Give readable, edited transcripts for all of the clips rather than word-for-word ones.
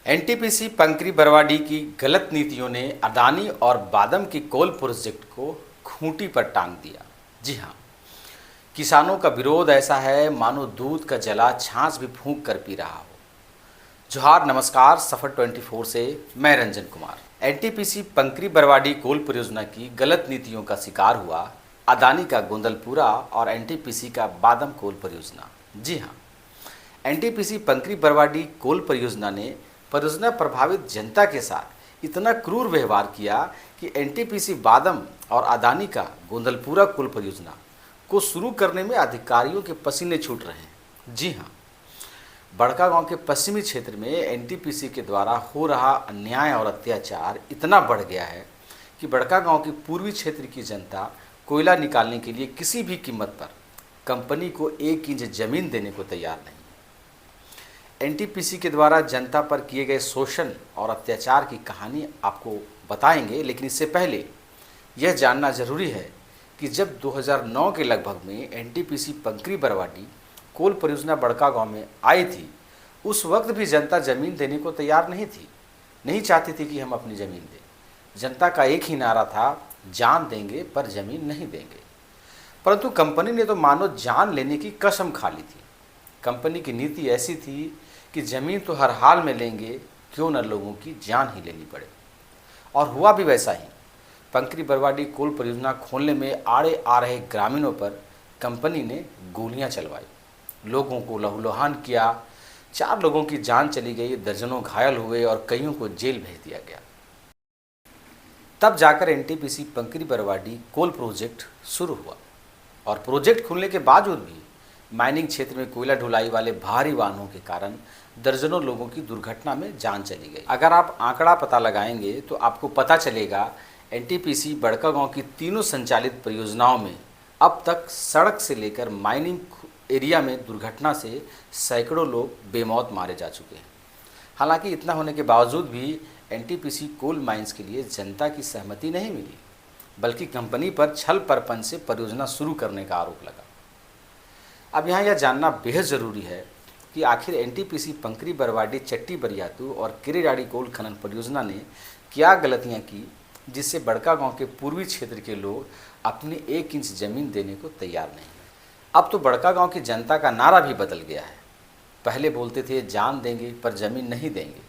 NTPC पंकरी Barwadi की गलत नीतियों ने अडानी और बादम के कोल प्रोजेक्ट को खूंटी पर टांग दिया। जी हाँ, किसानों का विरोध ऐसा है मानो दूध का जला छाछ भी फूंक कर पी रहा हो। जोहार, नमस्कार। सफर 24 से मैं रंजन कुमार। एनटीपीसी पंकरी बरवाडी कोल परियोजना की गलत नीतियों का शिकार हुआ अडानी का गोंदलपुरा और एनटीपीसी का बादम कोल परियोजना। जी हाँ, एनटीपीसी पंकरी बरवाडी कोल परियोजना ने परियोजना प्रभावित जनता के साथ इतना क्रूर व्यवहार किया कि एनटीपीसी बादम और अडानी का गोंदलपुरा कोल परियोजना को शुरू करने में अधिकारियों के पसीने छूट रहे हैं। जी हाँ, बड़कागांव के पश्चिमी क्षेत्र में एनटीपीसी के द्वारा हो रहा अन्याय और अत्याचार इतना बढ़ गया है कि बड़कागांव के पूर्वी क्षेत्र की जनता कोयला निकालने के लिए किसी भी कीमत पर कंपनी को 1 इंच जमीन देने को तैयार नहीं। एनटीपीसी के द्वारा जनता पर किए गए शोषण और अत्याचार की कहानी आपको बताएंगे, लेकिन इससे पहले यह जानना जरूरी है कि जब 2009 के लगभग में एनटीपीसी पंकरी बरवाडी कोल परियोजना बड़कागांव में आई थी, उस वक्त भी जनता जमीन देने को तैयार नहीं थी, नहीं चाहती थी कि हम अपनी ज़मीन दें। जनता का एक ही नारा था, जान देंगे पर ज़मीन नहीं देंगे। परंतु कंपनी ने तो मानो जान लेने की कसम खा ली थी। कंपनी की नीति ऐसी थी कि ज़मीन तो हर हाल में लेंगे, क्यों न लोगों की जान ही लेनी पड़े। और हुआ भी वैसा ही। पंकरी बरवाडी कोल परियोजना खोलने में आड़े आ रहे ग्रामीणों पर कंपनी ने गोलियां चलवाई, लोगों को लहूलुहान किया। 4 लोगों की जान चली गई, दर्जनों घायल हुए और कईयों को जेल भेज दिया गया। तब जाकर एनटीपीसी पंकरी बरवाडी कोल प्रोजेक्ट शुरू हुआ और प्रोजेक्ट खुलने के बावजूद भी माइनिंग क्षेत्र में कोयला ढुलाई वाले भारी वाहनों के कारण दर्जनों लोगों की दुर्घटना में जान चली गई। अगर आप आंकड़ा पता लगाएंगे तो आपको पता चलेगा एनटीपीसी बड़कागांव की तीनों संचालित परियोजनाओं में अब तक सड़क से लेकर माइनिंग एरिया में दुर्घटना से सैकड़ों लोग बेमौत मारे जा चुके हैं। हालांकि इतना होने के बावजूद भी एनटीपीसी कोल माइंस के लिए जनता की सहमति नहीं मिली, बल्कि कंपनी पर छल प्रपंच से परियोजना शुरू करने का आरोप लगा। अब यहाँ यह जानना बेहद ज़रूरी है कि आखिर एनटीपीसी पंकरी बरवाडी चट्टी बरियातू और किरेडाड़ी कोल खनन परियोजना ने क्या गलतियाँ की जिससे बड़कागांव के पूर्वी क्षेत्र के लोग अपनी 1 इंच ज़मीन देने को तैयार नहीं है। अब तो बड़कागांव की जनता का नारा भी बदल गया है। पहले बोलते थे जान देंगे पर ज़मीन नहीं देंगे,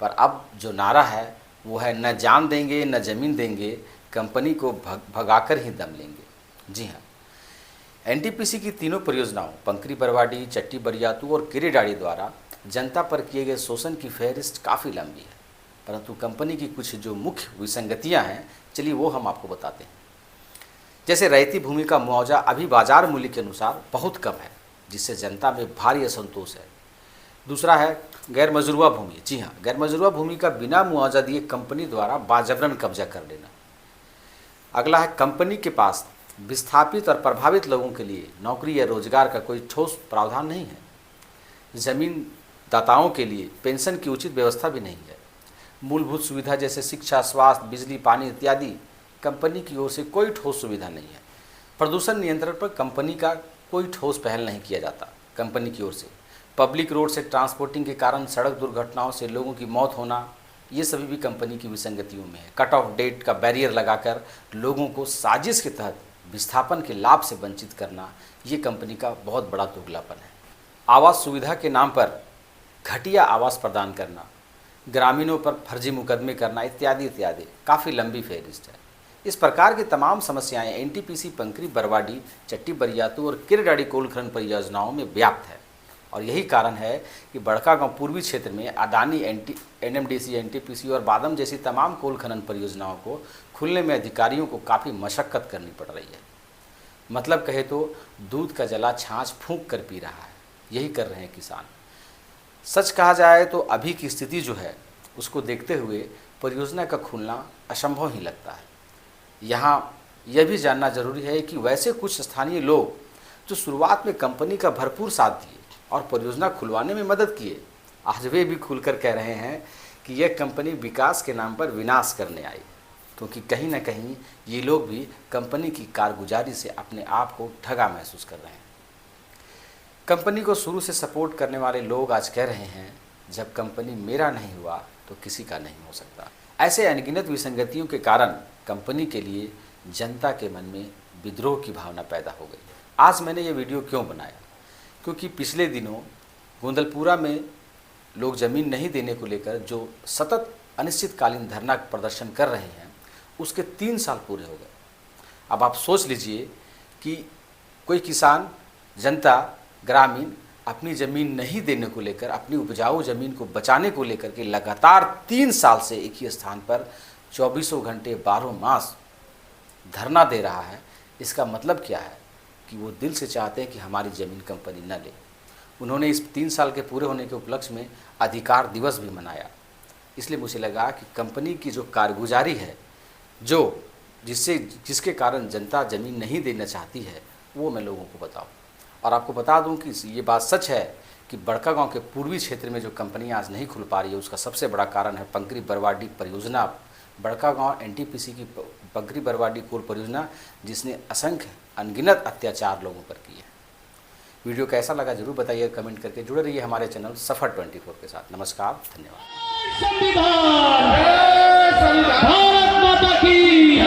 पर अब जो नारा है वो है न जान देंगे न ज़मीन देंगे, कंपनी को भगाकर ही दम लेंगे। जी हाँ, एनटीपीसी की तीनों परियोजनाओं पंकरी बरवाडी, चट्टी बरियातू और किरेडाड़ी द्वारा जनता पर किए गए शोषण की फहरिस्त काफ़ी लंबी है, परंतु कंपनी की कुछ जो मुख्य विसंगतियां हैं, चलिए वो हम आपको बताते हैं। जैसे रैयती भूमि का मुआवजा अभी बाजार मूल्य के अनुसार बहुत कम है, जिससे जनता में भारी असंतोष है। दूसरा है गैर मजरूआ भूमि। जी हाँ, गैर मजरूआ भूमि का बिना मुआवजा दिए कंपनी द्वारा बाजबरन कब्जा कर लेना। अगला है कंपनी के पास विस्थापित और प्रभावित लोगों के लिए नौकरी या रोजगार का कोई ठोस प्रावधान नहीं है। ज़मीन दाताओं के लिए पेंशन की उचित व्यवस्था भी नहीं है। मूलभूत सुविधा जैसे शिक्षा, स्वास्थ्य, बिजली, पानी इत्यादि कंपनी की ओर से कोई ठोस सुविधा नहीं है। प्रदूषण नियंत्रण पर कंपनी का कोई ठोस पहल नहीं किया जाता कंपनी की ओर से। पब्लिक रोड से ट्रांसपोर्टिंग के कारण सड़क दुर्घटनाओं से लोगों की मौत होना, ये सभी भी कंपनी की विसंगतियों में है। कट ऑफ डेट का बैरियर लगाकर लोगों को साजिश के तहत विस्थापन के लाभ से वंचित करना, ये कंपनी का बहुत बड़ा दोगलापन है। आवास सुविधा के नाम पर घटिया आवास प्रदान करना, ग्रामीणों पर फर्जी मुकदमे करना इत्यादि इत्यादि काफ़ी लंबी फहरिस्त है। इस प्रकार की तमाम समस्याएं एनटीपीसी पंकरी बरवाडी, चट्टी बरियातू और किरेडाड़ी कोल खनन परियोजनाओं में व्याप्त है और यही कारण है कि बड़कागांव पूर्वी क्षेत्र में अडानी, एनएमडीसी, एनटीपीसी और बादम जैसी तमाम कोल खनन परियोजनाओं को खुलने में अधिकारियों को काफ़ी मशक्क़त करनी पड़ रही है। मतलब कहे तो दूध का जला छाछ फूंक कर पी रहा है, यही कर रहे हैं किसान। सच कहा जाए तो अभी की स्थिति जो है उसको देखते हुए परियोजना का खुलना असंभव ही लगता है। यहाँ यह भी जानना जरूरी है कि वैसे कुछ स्थानीय लोग जो शुरुआत में कंपनी का भरपूर साथ दिए और परियोजना खुलवाने में मदद किए, आज वे भी खुलकर कह रहे हैं कि यह कंपनी विकास के नाम पर विनाश करने आई, क्योंकि कहीं ना कहीं ये लोग भी कंपनी की कारगुजारी से अपने आप को ठगा महसूस कर रहे हैं। कंपनी को शुरू से सपोर्ट करने वाले लोग आज कह रहे हैं जब कंपनी मेरा नहीं हुआ तो किसी का नहीं हो सकता। ऐसे अनगिनत विसंगतियों के कारण कंपनी के लिए जनता के मन में विद्रोह की भावना पैदा हो गई। आज मैंने ये वीडियो क्यों बनाया, क्योंकि पिछले दिनों गोंदलपुरा में लोग ज़मीन नहीं देने को लेकर जो सतत अनिश्चितकालीन धरना प्रदर्शन कर रहे हैं, उसके 3 साल पूरे हो गए। अब आप सोच लीजिए कि कोई किसान, जनता, ग्रामीण अपनी ज़मीन नहीं देने को लेकर, अपनी उपजाऊ ज़मीन को बचाने को लेकर के लगातार 3 साल से एक ही स्थान पर 24 घंटे 12 मास धरना दे रहा है। इसका मतलब क्या है कि वो दिल से चाहते हैं कि हमारी ज़मीन कंपनी न ले। उन्होंने इस 3 साल के पूरे होने के उपलक्ष्य में अधिकार दिवस भी मनाया। इसलिए मुझे लगा कि कंपनी की जो कारगुजारी है, जिसके कारण जनता ज़मीन नहीं देना चाहती है, वो मैं लोगों को बताऊं। और आपको बता दूं कि ये बात सच है कि बड़कागांव के पूर्वी क्षेत्र में जो कंपनियां आज नहीं खुल पा रही है, उसका सबसे बड़ा कारण है पंकरी बरवाडी परियोजना, बड़कागांव एनटीपीसी की पंकरी बरवाडी कोल परियोजना, जिसने असंख्य अनगिनत अत्याचार लोगों पर किए हैं। वीडियो कैसा लगा जरूर बताइए, कमेंट करके जुड़े रहिए हमारे चैनल सफर 24 के साथ। नमस्कार, धन्यवाद। संविधान भारत माता की